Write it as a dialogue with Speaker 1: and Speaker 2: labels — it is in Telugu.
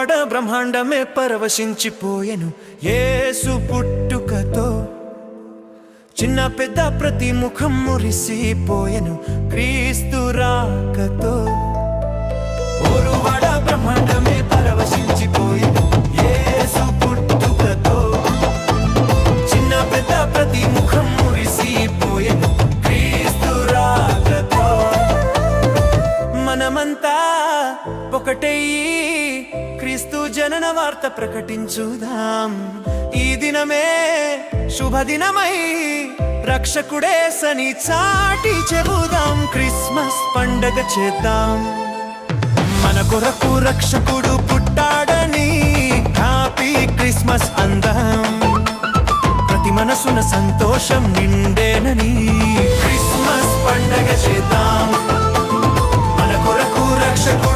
Speaker 1: ఊరువాడ బ్రహ్మాండమే పరవశించిపోయెను యేసు పుట్టుకతో చిన్న పెద్ద ప్రతి ముఖం మురిసిపోయెను క్రీస్తు రాకతో ఊరువాడ బ్రహ్మాండమే పరవశించిపోయెను యేసు పుట్టుకతో చిన్న పెద్ద ప్రతి ముఖం మురిసిపోయెను క్రీస్తు రాకతో మనమంతా ఒకటయ్యి క్రీస్తు జనన వార్త ప్రకటించుదాం ఈ దినమే శుభదినమై రక్షకుడేసని చాటి చెబుదాం క్రిస్మస్ పండగ చేద్దాం మన కొరకు రక్షకుడు పుట్టాడని హ్యాపీ క్రిస్మస్ అందాం ప్రతి మనసున సంతోషం నిండేనని క్రిస్మస్ పండగ చేద్దాం మన కొరకు రక్షకుడు